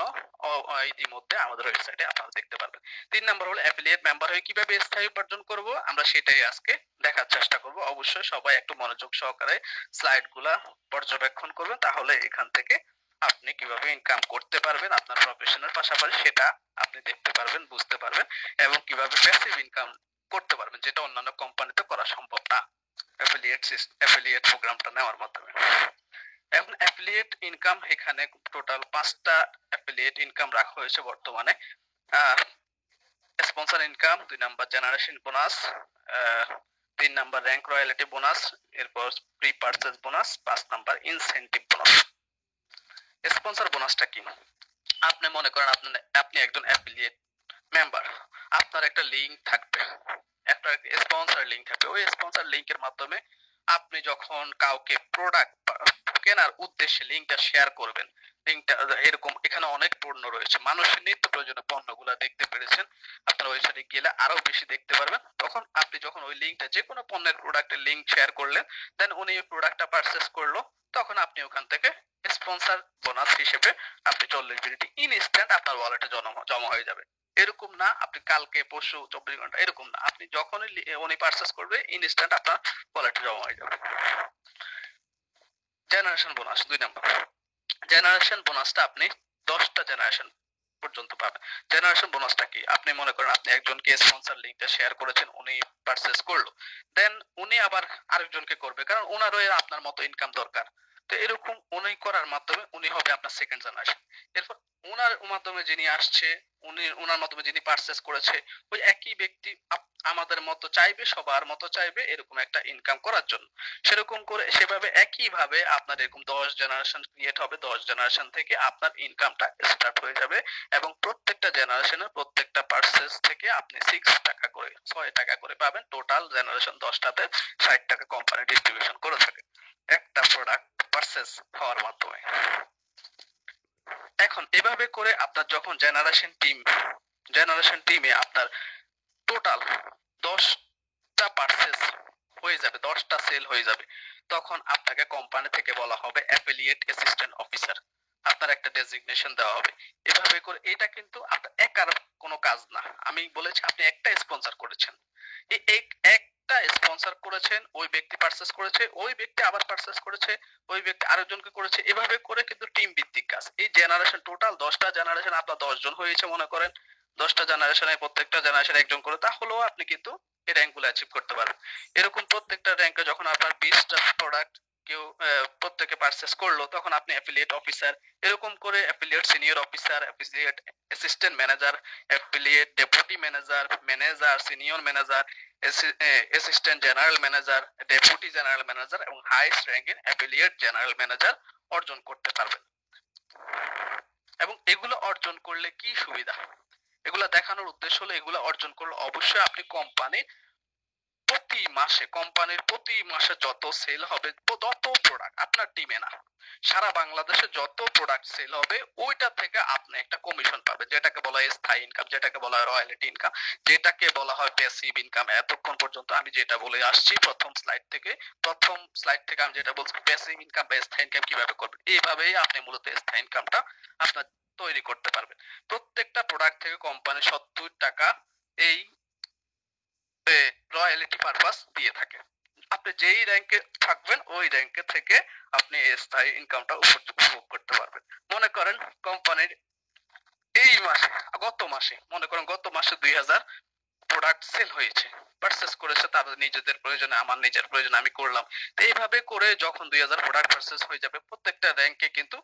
ইতিমধ্যে আমাদের ওয়েবসাইটে আপনারা দেখতে পারবেন। 3 নাম্বার হলো অ্যাফিলিয়েট মেম্বার হয়ে কিভাবে স্থায়ী উপার্জন করব, আমরা সেটাই আজকে দেখার চেষ্টা করব। অবশ্যই সবাই একটু মনোযোগ সহকারে স্লাইডগুলা পর্যবেক্ষণ করবেন, তাহলে এখান থেকে আপনি কিভাবে ইনকাম করতে পারবেন আপনার প্রফেশনের পাশাপাশি সেটা আপনি দেখতে পারবেন, বুঝতে পারবেন, এবং কিভাবে প্যাসিভ ইনকাম করতে পারবেন, যেটা অন্যান্য কোম্পানিতে করা সম্ভব না অ্যাফিলিয়েট প্রোগ্রামটা নেওয়ার মাধ্যমে। এখন অ্যাফিলিয়েট ইনকাম, এখানে টোটাল 5টা অ্যাফিলিয়েট ইনকাম রাখা হয়েছে বর্তমানে। Sponsor income, 2 number generation bonus, 3 number rank royalty bonus, এরপর pre purchase bonus, 5 number incentive bonus. Sponsor বোনাসটা কি? আপনি মনে করেন আপনি একজন অ্যাফিলিয়েট মেম্বার, আপনার একটা লিংক থাকবে, একটা স্পন্সর লিংক থাকবে। ওই স্পন্সর লিংকের মাধ্যমে আপনি যখন কাউকে প্রোডাক্ট কেনার উদ্দেশ্যে লিংকটা শেয়ার করবেন, লিংকটা এরকম এখানে অনেক পণ্য রয়েছে, মানুষের নিত্য প্রয়োজনীয় পণ্যগুলো দেখতে পেরেছেন, আপনার ওয়েবসাইটে গেলে আরো বেশি দেখতে পারবেন। তখন আপনি যখন ওই লিংকটা, যে কোনো পণ্যের প্রোডাক্টের লিংক শেয়ার করলেন, দেন উনি ওই প্রোডাক্টটা পারচেজ করলো, তখন আপনি ওখান থেকে স্পন্সর বোনাস হিসেবে আপনি 40 মিনিট ইনস্ট্যান্ট আপনার ওয়ালেটে জমা হয়ে যাবে। এরকম না আপনি কালকে পরশু 24 ঘন্টা, এরকম না, আপনি যখনই উনি পারচেজ করবে ইনস্ট্যান্ট আপনার ওয়ালেটে জমা হয়ে যাবে। জেনারেশন বোনাস 2 নাম্বার, জেনারেশন বোনাসটা আপনি 10টা জেনারেশন পর্যন্ত পাবেন। জেনারেশন বোনাসটা কি? আপনি মনে করেন আপনি একজনকে স্পন্সর লিংকটা শেয়ার করেছেন, উনি পারচেজ করলো, দেন উনি আবার আরেকজনকে করবে, কারণ ওনারও আপনার মতো ইনকাম দরকার। তো এরকম উনি করার মাধ্যমে উনি হবে আপনার সেকেন্ড জেনারেশন। এরপর ওনার মাধ্যমে যিনি আসছে, ওনার মাধ্যমে যিনি পারচেস করেছে ওই একই ব্যক্তি আমাদের মতো চাইবে, সবার মতো চাইবে এরকম একটা ইনকাম করার জন্য। সেরকম করে সেভাবে একইভাবে আপনার এরকম 10 জেনারেশন ক্রিয়েট হবে। 10 জেনারেশন থেকে আপনার ইনকামটা স্টার্ট হয়ে যাবে এবং প্রত্যেকটা জেনারেশনের প্রত্যেকটা পারচেস থেকে আপনি 6 টাকা করে 6 টাকা করে পাবেন। টোটাল জেনারেশন 10টাতে 60 টাকা কোম্পানি ডিস্ট্রিবিউশন করে থাকে একটা প্রোডাক্ট পারচেস হওয়ার মাধ্যমে। এখন এভাবে করে আপনার যখন জেনারেশন টিমে আপনার টোটাল 10টা পারচেস হয়ে যাবে, 10টা সেল হয়ে যাবে, তখন আপনাকে কোম্পানি থেকে বলা হবে অ্যাফিলিয়েট অ্যাসিস্ট্যান্ট অফিসার। আপনার একটা ডেজিগনেশন দেওয়া হবে। এভাবে করে এটা কিন্তু আপনার একার কোনো কাজ না। আমি বলেছি আপনি একটা স্পন্সর করেছেন, এই একটা স্পন্সর করেছেন, ওই ব্যক্তি পারচেস করেছে, ওই ব্যক্তি আবার পারচেস করেছে, ওই ব্যক্তি আরেকজনকে করেছে, এভাবে করে কিন্তু টিম ভিত্তিক কাজ। এই জেনারেশন টোটাল 10টা জেনারেশন আপনার 10 জন হয়েছে মনে করেন, 10টা জেনারেশনে প্রত্যেকটা জেনারেশন একজন করে, তাহলেও আপনি কিন্তু এই র্যাঙ্কগুলো অ্যাচিভ করতে পারবেন। এরকম প্রত্যেকটা র্যাঙ্কে যখন আপনার 20টা প্রোডাক্ট কেউ প্রত্যেকে পারচেস করলো, তখন আপনি অ্যাফিলিয়েট অফিসার, এরকম করে affiliate senior officer, affiliate assistant manager, affiliate deputy manager, senior manager, assistant general manager, deputy general manager এবং হাইস্ট র্যাঙ্কের অ্যাফিলিয়েট জেনারেল ম্যানেজার অর্জন করতে পারবেন। এবং এগুলো অর্জন করলে কি সুবিধা, এগুলো দেখানোর উদ্দেশ্য হলো এগুলো অর্জন করলে অবশ্যই আপনি কোম্পানির প্রতি মাসে যত সেল হবে, তত প্রোডাক্ট আপনার টিমে না, সারা বাংলাদেশে যত প্রোডাক্ট সেল হবে ওইটা থেকে আপনি একটা কমিশন পাবেন, যেটাকে বলা হয় স্থায়ী ইনকাম, যেটাকে বলা হয় রয়্যালিটি ইনকাম, যেটাকে বলা হয় প্যাসিভ ইনকাম। এতক্ষণ পর্যন্ত আমি যেটা বলে আসছি প্রথম স্লাইড থেকে আমি যেটা বলছি প্যাসিভ ইনকাম বা স্থায়ী ইনকাম কিভাবে করবেন, এইভাবেই আপনি মূলত স্থায়ী ইনকামটা আপনার তৈরি করতে পারবেন। প্রত্যেকটা প্রোডাক্ট থেকে কোম্পানি 70 টাকা এই রয়্যালিটি পারপাস দিয়ে থাকে। আপনি যেই র্যাঙ্কে থাকবেন ওই র্যাঙ্কে থেকে আপনি স্থায়ী ইনকামটা উপভোগ করতে পারবেন। মনে করেন কোম্পানির গত মাসে 2000 প্রোডাক্ট সেল হয়েছে, পারচেস করেছে তাদের নিজেদের প্রয়োজনে, আমার নিজের প্রয়োজনে আমি করলাম। তো এইভাবে করে যখন 2000 প্রোডাক্ট পারচেস হয়ে যাবে, প্রত্যেকটা র্যাঙ্কে কিন্তু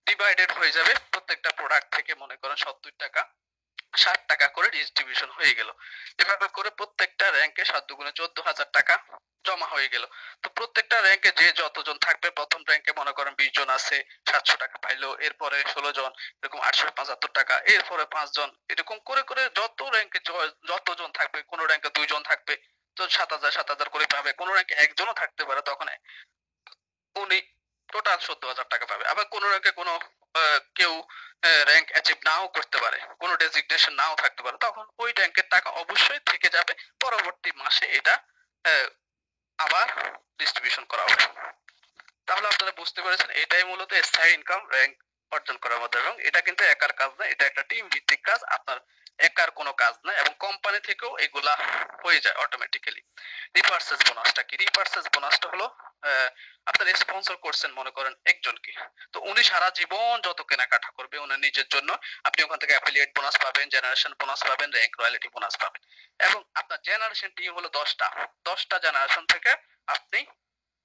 ডিভাইডেড হয়ে যাবে। প্রত্যেকটা প্রোডাক্ট থেকে মনে করেন 70 টাকা 60 টাকা করে ডিস্ট্রিবিউশন হয়ে গেল। এভাবে করে প্রত্যেকটা র্যাঙ্কে 7 দুগুণে 14,000 টাকা জমা হয়ে গেল। তো প্রত্যেকটা র্যাঙ্কে যে যতজন থাকবে, প্রথম র্যাঙ্কে মনে করেন 20 জন আছে, 700 টাকা পাইলো, এরপরে 16 জন এরকম 875 টাকা, এরপরে 5 জন, এরকম করে করে যত র্যাঙ্কে যতজন থাকবে, কোন র্যাঙ্কে 2 জন থাকবে তো 7,000 করে পাবে, কোন র্যাঙ্কে একজনও থাকতে পারে, তখন উনি টোটাল 14,000 টাকা পাবে। আবার কোন র্যাঙ্কে কোনো কেউ র্যাঙ্ক অ্যাচিভ নাও করতে পারে, কোনো ডেজিগনেশন নাও থাকতে পারে, তখন ওই র্যাঙ্কের টাকা অবশ্যই থেকে যাবে, পরবর্তী মাসে এটা আবার ডিস্ট্রিবিউশন করা হবে। তাহলে আপনারা বুঝতে পেরেছেন এটাই মূলত স্থায়ী ইনকাম র্যাঙ্ক অর্জন করার মধ্যে, এবং এটা কিন্তু একার কাজ না, এটা একটা টিম ভিত্তিক কাজ, আপনার একার কোনো কাজ না, এবং কোম্পানি থেকেও এগুলা হয়ে যায় অটোমেটিক্যালি। রিপারচেজ বোনাসটা কি? রিপারচেজ বোনাসটা হলো আপনার স্পন্সর করছেন মনে করেন একজনকে, তো উনি সারা জীবন যত কেনাকাটা করবে উনি নিজের জন্য, আপনি ওখান থেকে অ্যাফিলিয়েট বোনাস পাবেন, জেনারেশন বোনাস পাবেন, র্যাঙ্ক রয়্যালিটি বোনাস পাবেন। এবং আপনার জেনারেশন টিম হলো 10টা জেনারেশন থেকে আপনি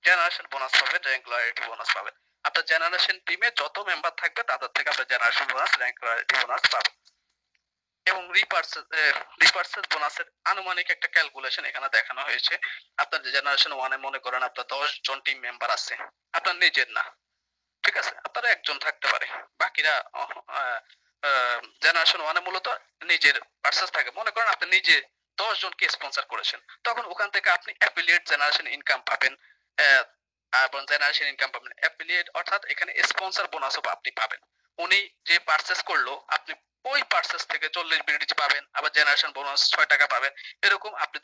জেনারেশন বোনাস পাবেন, র্যাঙ্ক রয়্যালিটি বোনাস পাবেন। আপনার জেনারেশন টিমে যত মেম্বার থাকবে তাদের থেকে আপনার generation bonus, rank royalty bonus পাবেন। এবং রিপারচেজ বোনাসের আনুমানিক একটা ক্যালকুলেশন এখানে দেখানো হয়েছে। আপনার জেনারেশন 1 এ মনে করেন আপনার 10 জন টিম মেম্বার আছে, আপনার নিজের না, ঠিক আছে, আপনার একজন থাকতে পারে, বাকিরা জেনারেশন 1 এ মূলত নিজের পারচেজ থাকে। মনে করেন আপনি নিজে 10 জনকে স্পন্সর করেছেন, তখন ওখান থেকে আপনি অ্যাফিলিয়েট জেনারেশন ইনকাম পাবেন, এবং জেনারেশন ইনকাম পাবেন অ্যাফিলিয়েট, অর্থাৎ এখানে স্পন্সর বোনাসও আপনি পাবেন। উনি যে পারচেজ করলো আপনি ওই পারচেজ থেকে 40 বিডিটি পাবেন, আবার জেনারেশন বোনাস 6 টাকা পাবেন। এরকম আপনি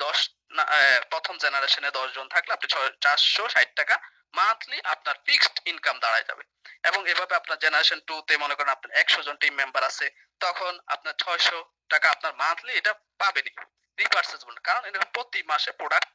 প্রথম জেনারেশনে 10 জন থাকলে আপনি 460 টাকা মান্থলি আপনার ফিক্সড ইনকাম দাঁড়ায় যাবে। এবং এভাবে আপনার জেনারেশন 2 তে মনে করেন আপনার 100 জন টিম মেম্বার আছে, তখন আপনার 600 টাকা আপনার মান্থলি এটা পাবেনই রিপারচেজ বোনাস, কারণ এটা প্রতি মাসে প্রোডাক্ট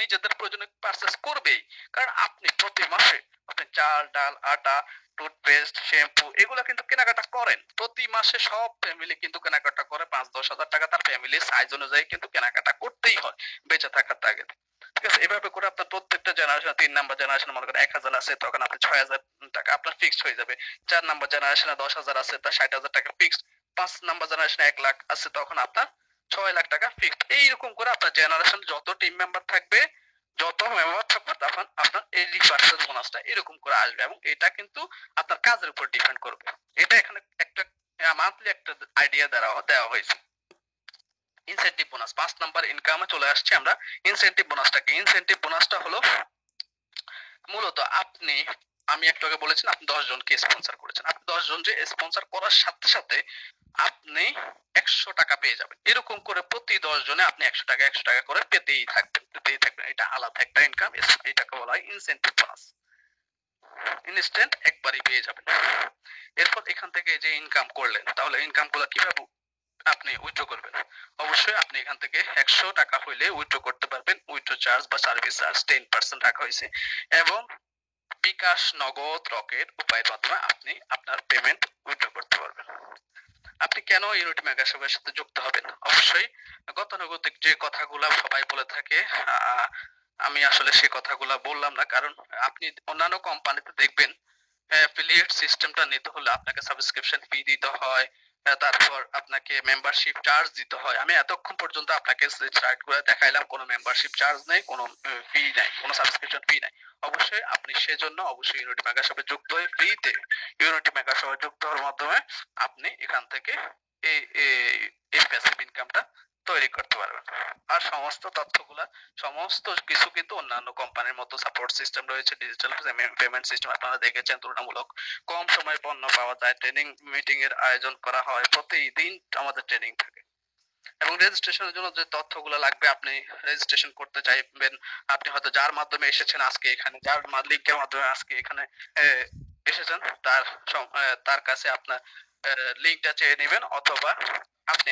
নিজেদের প্রয়োজনে পারচেজ করবেই, কারণ আপনি প্রতি মাসে আপনি চাল ডাল আটা টুথপেস্ট শ্যাম্পু এগুলো কিন্তু কেনাকাটা করেন প্রতি মাসে, সব ফ্যামিলি কিন্তু কেনাকাটা করে 5-10 হাজার টাকা তার ফ্যামিলির সাইজ অনুযায়ী কিন্তু কেনাকাটা করতেই হয় বেঁচে থাকার তাগিদ, ঠিক আছে। এভাবে করে আপনার প্রত্যেকটা জেনারেশন, 3 নাম্বার জেনারেশন মনে করেন 1000 আছে, তখন আপনি 6000 টাকা আপনার ফিক্সড হয়ে যাবে। 4 নাম্বার জেনারেশনে 10,000 আছে, তার 60,000 টাকা ফিক্সড। 5 নাম্বার জেনারেশন 1 লাখ আছে, তখন আপনার 6 লাখ টাকা ফিক্সড। এইরকম করে আপনার জেনারেশন যত টিম মেম্বার থাকবে, তখন আপনার এই রিফারেন্স বোনাসটা এরকম করে আসবে, এবং এটা কিন্তু আপনার কাজের উপর ডিপেন্ড করবে। এটা এখানে একটা মান্থলি একটা আইডিয়া দেওয়া হয়েছে। ইনসেন্টিভ বোনাস 5 নাম্বার ইনকামে চলে আসছে আমরা। ইনসেন্টিভ বোনাসটা কি? ইনসেন্টিভ বোনাসটা হলো মূলত আমি একটু আগে বলেছেন আপনি 10 জনকে স্পন্সর করেছেন, আপনি 10 জনকে স্পন্সর করার সাথে সাথে আপনি 100 টাকা পেয়ে যাবেন। এরকম করে প্রতি 10 জনে আপনি 100 টাকা করে পেতেই থাকবেন। এটা আলাদা একটা ইনকাম, এটাকে বলা হয় ইনসেন্টিভ বোনাস। ইনস্ট্যান্ট একবারই পেয়ে যাবেন। এরপর এখান থেকে যে ইনকাম করলেন, তাহলে ইনকামগুলো কিভাবে আপনি উইথড্র করবেন? অবশ্যই আপনি এখান থেকে 100 টাকা হইলে উইথড্র করতে পারবেন। উইথড্র চার্জ বা সার্ভিস চার্জ 10% রাখা হয়েছে, এবং বিকাশ, নগদ, রকেট উপায়ের মাধ্যমে আপনি আপনার পেমেন্ট উইথড্র করতে পারবেন। আপনি কেন ইউনিটি মেগাশপের সাথে যুক্ত হবেন? অবশ্যই গতানুগতিক যে কথাগুলা সবাই বলে থাকে, আমি আসলে সে কথাগুলা বললাম না, কারণ আপনি অন্যান্য কোম্পানিতে দেখবেন অ্যাফিলিয়েট সিস্টেমটা নিতে হলে আপনাকে সাবস্ক্রিপশন ফি দিতে হয়, তারপর আপনাকে মেম্বারশিপ চার্জ দিতে হয়। আমি এতক্ষণ পর্যন্ত আপনাকে সাইটগুলো দেখাইলাম, কোনো মেম্বারশিপ চার্জ নেই, কোনো ফি নাই, কোনো সাবস্ক্রিপশন ফি নাই। অবশ্যই আপনি সেজন্য অবশ্যই ইউনিটি মেগাশপে যুক্ত হয়ে ফ্রিতে ইউনিটি মেগাশপে যুক্ত হওয়ার মাধ্যমে আপনি এখান থেকে এই প্যাসিভ ইনকামটা তৈরি করতে পারবেন। আর সমস্ত কিছু কিন্তু অন্যান্য কোম্পানির মতো সাপোর্ট সিস্টেম রয়েছে, ডিজিটাল পেমেন্ট সিস্টেম আপনারা দেখেছেন, তুলনামূলক কম সময়ে পণ্য পাওয়া যায়, ট্রেনিং মিটিং এর আয়োজন করা হয়, প্রতিদিন আমাদের ট্রেনিং থাকে। এবং রেজিস্ট্রেশনের জন্য যে তথ্যগুলো লাগবে, আপনি রেজিস্ট্রেশন করতে চাইবেন, আপনি হয়তো যার মাধ্যমে এসেছেন আজকে এখানে, যার লিংকের মাধ্যমে আজকে এখানে এসেছেন, তার কাছে আপনার লিংকটা চেয়ে নেবেন, অথবা আপনি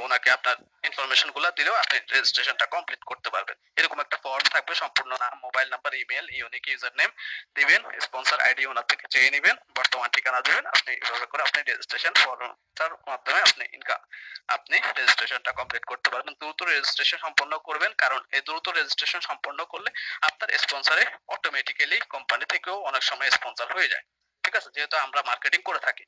ওনাকে আপনার ইনফরমেশন গুলো দিলেও আপনি রেজিস্ট্রেশনটা কমপ্লিট করতে পারবেন। এরকম একটা ফর্ম থাকবে, সম্পূর্ণ নাম, mobile number, email, unique user name দিবেন, স্পন্সর আইডি ওনার থেকে চেয়ে নেবেন, বর্তমান ঠিকানা দিবেন। আপনি এভাবে করে আপনি রেজিস্ট্রেশন ফর্মটার মাধ্যমে আপনি রেজিস্ট্রেশনটা কমপ্লিট করতে পারবেন। দ্রুত রেজিস্ট্রেশন সম্পন্ন করবেন, কারণ এই দ্রুত রেজিস্ট্রেশন সম্পন্ন করলে আপনার স্পন্সরে অটোমেটিক্যালি কোম্পানি থেকেও অনেক সময় স্পন্সর হয়ে যায়। ঠিক আছে, যেহেতু আমরা মার্কেটিং করে থাকি,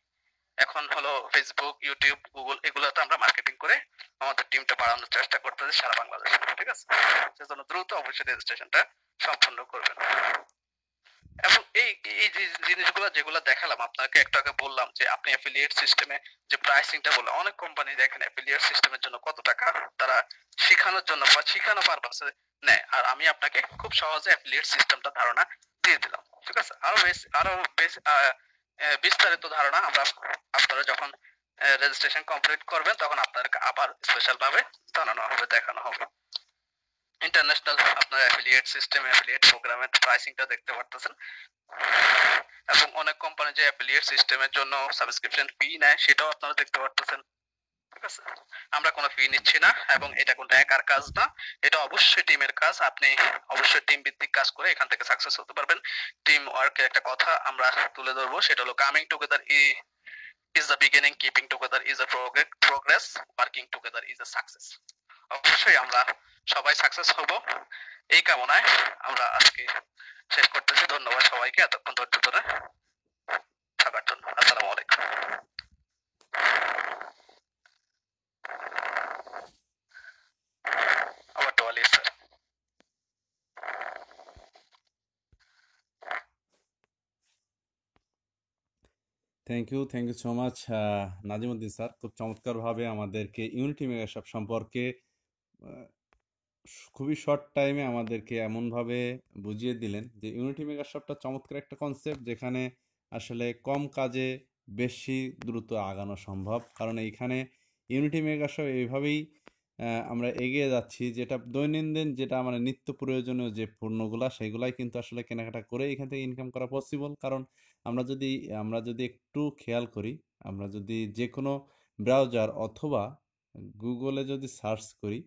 এখন হলো ফেসবুক, ইউটিউব, গুগল, এগুলোতে আমরা মার্কেটিং করে আমাদের টিমটা বাড়ানোর চেষ্টা করতেছি সারা বাংলাদেশে। ঠিক আছে, সেজন্য দ্রুত অবশ্যই রেজিস্ট্রেশনটা সম্পন্ন করবেন। এবং এই এই যে জিনিসগুলো যেগুলো দেখালাম আপনাকে, একটু আগে বললাম যে আপনি অ্যাফিলিয়েট সিস্টেমে যে প্রাইসিংটা বললাম, অনেক কোম্পানি দেখেন অ্যাফিলিয়েট সিস্টেমের জন্য কত টাকা তারা শেখানোর জন্য বা শেখানো পারপাসে নেয়, আর আমি আপনাকে খুব সহজে অ্যাফিলিয়েট সিস্টেমটা ধারণা দিয়ে দিলাম। ঠিক আছে, আরো বেশি বিস্তারিত ধারণা আপনারা যখন রেজিস্ট্রেশন কমপ্লিট করবেন তখন আপনাদেরকে আবার স্পেশাল ভাবে জানানো হবে, দেখানো হবে। ইন্টারন্যাশনাল আপনার অ্যাফিলিয়েট সিস্টেম, অ্যাফিলিয়েট প্রোগ্রামের প্রাইসিংটা দেখতে পারতেছেন, এবং অনেক কোম্পানি যে অ্যাফিলিয়েট সিস্টেমের জন্য সাবস্ক্রিপশন ফি নেয় সেটাও আপনারা দেখতে পারতেছেন। ঠিক আছে, আমরা কোনো ফি নিচ্ছি না, এবং এটা কোনো একার কাজ না, এটা অবশ্যই টিমের কাজ। আপনি অবশ্যই টিম ভিত্তিক কাজ করে এখান থেকে সাকসেস হতে পারবেন। টিম ওয়ার্কের একটা কথা আমরা তুলে ধরবো, সেটা হলো coming together is the beginning, keeping together is a progress, working together is a success. অবশ্যই আমরা সবাই সাকসেস হব, এই কামনায় আমরা আজকে শেষ করতেছি। ধন্যবাদ সবাইকে এতক্ষণ ধৈর্য ধরে থাকার জন্য। আসসালামু আলাইকুম। আবার তো Ali sir. Thank you so much Nazimuddin sir, খুব চমৎকারভাবে আমাদেরকে ইউনিটি মেগাশপ সম্পর্কে খুবই শর্ট টাইমে আমাদেরকে এমনভাবে বুঝিয়ে দিলেন যে ইউনিটি মেগাশপটা চমৎকার একটা কনসেপ্ট, যেখানে আসলে কম কাজে বেশি দ্রুত আগানো সম্ভব। কারণ এইখানে ইউনিটি মেগাশপ এইভাবেই আমরা এগিয়ে যাচ্ছি, যেটা দৈনন্দিন যেটা মানে নিত্য প্রয়োজনীয় যে পণ্যগুলা সেগুলাই কিন্তু আসলে কেনাকাটা করে এখান থেকে ইনকাম করা পসিবল। কারণ আমরা যদি একটু খেয়াল করি, আমরা যদি যে কোনো ব্রাউজার অথবা গুগলে যদি সার্চ করি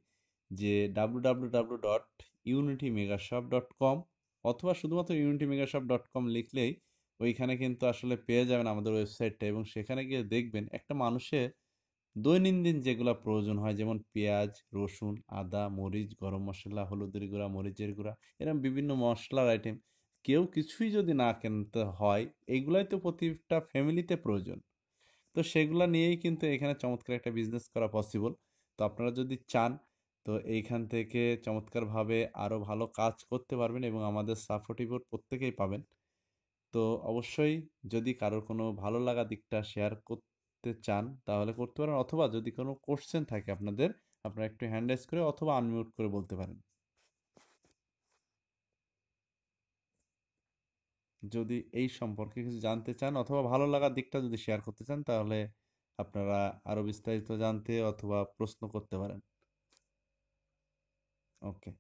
যে www.unitymegashop.com অথবা শুধুমাত্র unitymegashop.com লিখলেই ওইখানে কিন্তু আসলে পেয়ে যাবেন আমাদের ওয়েবসাইটটা, এবং সেখানে গিয়ে দেখবেন একটা মানুষের দৈনন্দিন যেগুলো প্রয়োজন হয়, যেমন পেঁয়াজ, রসুন, আদা, মরিচ, গরম মশলা, হলুদের গুঁড়া, মরিচের গুঁড়া, এরকম বিভিন্ন মশলার আইটেম, কেউ কিছুই যদি না কিনতে হয়, এইগুলাই তো প্রতিটা ফ্যামিলিতে প্রয়োজন। তো সেগুলা নিয়েই কিন্তু এখানে চমৎকার একটা বিজনেস করা পসিবল। তো আপনারা যদি চান তো এইখান থেকে চমৎকারভাবে আরো ভালো কাজ করতে পারবেন এবং আমাদের সাপোর্টিভ প্রত্যেকেই পাবেন। তো অবশ্যই যদি কারোর কোনো ভালো লাগা দিকটা শেয়ার করতে চান তাহলে করতে পারেন, অথবা যদি কোনো কোশ্চেন থাকে আপনাদের, আপনারা একটু হ্যান্ড রাইজ করে অথবা আনমিউট করে বলতে পারেন। যদি এই সম্পর্কে কিছু জানতে চান অথবা ভালো লাগার দিকটা যদি শেয়ার করতে চান তাহলে আপনারা আরো বিস্তারিত জানতে অথবা প্রশ্ন করতে পারেন। ওকে,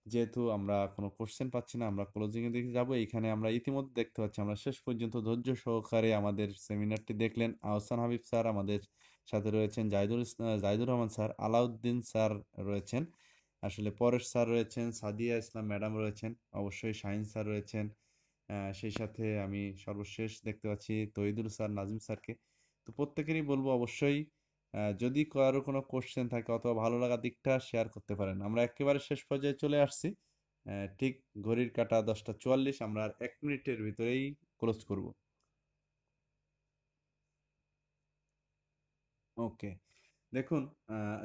যেহেতু আমরা কোনো কোশ্চেন পাচ্ছি না, আমরা ক্লোজিং এর দিকে যাব। এইখানে আমরা ইতিমধ্যে দেখতে পাচ্ছি আমরা শেষ পর্যন্ত ধৈর্য সহকারে আমাদের সেমিনারটি দেখলেন। আহসান হাবিব স্যার আমাদের সাথে রয়েছেন, জাহিদুর রহমান স্যার, আলাউদ্দিন স্যার রয়েছেন, আসলে পরেশ স্যার রয়েছেন, সাদিয়া ইসলাম ম্যাডাম রয়েছেন, অবশ্যই শাহিন স্যার রয়েছেন। সেই সাথে আমি সর্বশেষ দেখতে পাচ্ছি তহিদুল স্যার, নাজিম স্যারকে। তো প্রত্যেকেরই বলবো অবশ্যই যদি কারো কোনো কোশ্চেন থাকে অথবা ভালো লাগার দিকটা শেয়ার করতে পারেন। আমরা একেবারে শেষ পর্যায়ে চলে আসছি। ঠিক ঘড়ির কাঁটা 10টা 44, আমরা আর 1 মিনিটের ভিতরেই ক্লোজ করব। ওকে, দেখুন,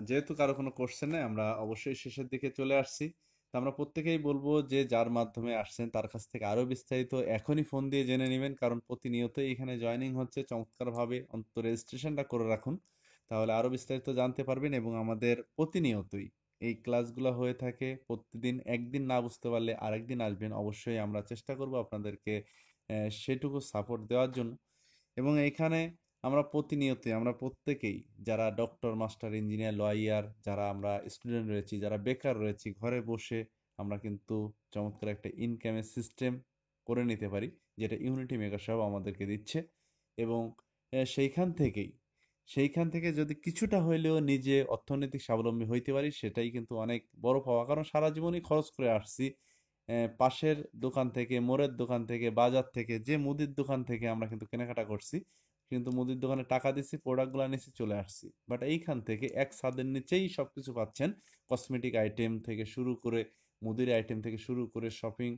যেহেতু কারো কোনো কোশ্চেন নেই আমরা অবশ্যই শেষের দিকে চলে আসছি। তো আমরা প্রত্যেকেই বলবো যে যার মাধ্যমে আসছেন তার কাছ থেকে আরো বিস্তারিত এখনই ফোন দিয়ে জেনে নেবেন, কারণ প্রতিনিয়তই এখানে জয়েনিং হচ্ছে। চমৎকারভাবে অন্তত রেজিস্ট্রেশনটা করে রাখুন, তাহলে আরো বিস্তারিত জানতে পারবেন। এবং আমাদের প্রতিনিয়তই এই ক্লাসগুলো হয়ে থাকে, প্রতিদিন একদিন না বুঝতে পারলে আরেকদিন আসবেন, অবশ্যই আমরা চেষ্টা করব আপনাদেরকে সেটুকু সাপোর্ট দেওয়ার জন্য। এবং এইখানে আমরা প্রতিনিয়তই আমরা প্রত্যেকেই যারা ডক্টর, মাস্টার, ইঞ্জিনিয়ার, লয়ার, যারা আমরা স্টুডেন্ট রয়েছি, যারা বেকার রয়েছি, ঘরে বসে আমরা কিন্তু চমৎকার একটা ইনকামের সিস্টেম করে নিতে পারি, যেটা ইউনিটি মেগা সব আমাদেরকে দিচ্ছে। এবং সেইখান থেকে যদি কিছুটা হইলেও নিজে অর্থনৈতিক স্বাবলম্বী হইতে পারি, সেটাই কিন্তু অনেক বড় পাওয়া। কারণ সারা জীবনই খরচ করে আসছি, পাশের দোকান থেকে, মোড়ের দোকান থেকে, বাজার থেকে, যে মুদির দোকান থেকে আমরা কিন্তু কেনাকাটা করছি, কিন্তু মুদির দোকানে টাকা দিচ্ছি, প্রোডাক্টগুলো নিচ্ছি, চলে আসছি। বাট এইখান থেকে এক ছাদের নিচেই সবকিছু পাচ্ছেন, কসমেটিক আইটেম থেকে শুরু করে, মুদির আইটেম থেকে শুরু করে, শপিং,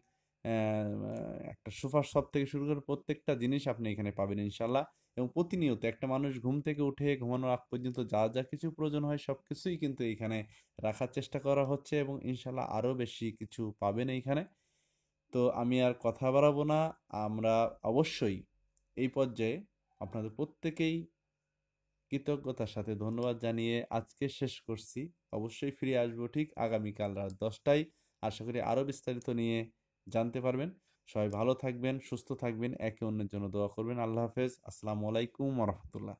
একটা সোফা শপ থেকে শুরু করে প্রত্যেকটা জিনিস আপনি এখানে পাবেন ইনশাল্লাহ। এবং প্রতিনিয়ত একটা মানুষ ঘুম থেকে উঠে ঘুমানোর আগ পর্যন্ত যা যা কিছু প্রয়োজন হয় সবকিছুই কিন্তু এইখানে রাখার চেষ্টা করা হচ্ছে, এবং ইনশাল্লাহ আরো বেশি কিছু পাবেন এইখানে। তো আমি আর কথা বাড়াবো না, আমরা অবশ্যই এই পর্যায়ে আপনাদের প্রত্যেকেই কৃতজ্ঞতার সাথে ধন্যবাদ জানিয়ে আজকে শেষ করছি। অবশ্যই ফিরে আসবো ঠিক আগামীকাল রাত 10টায়। আশা করি আরো বিস্তারিত নিয়ে জানতে পারবেন। সবাই ভালো থাকবেন, সুস্থ থাকবেন, একে অন্যের জন্য দোয়া করবেন। আল্লাহ হাফেজ, আসসালামু আলাইকুম ওয়া রাহমাতুল্লাহ।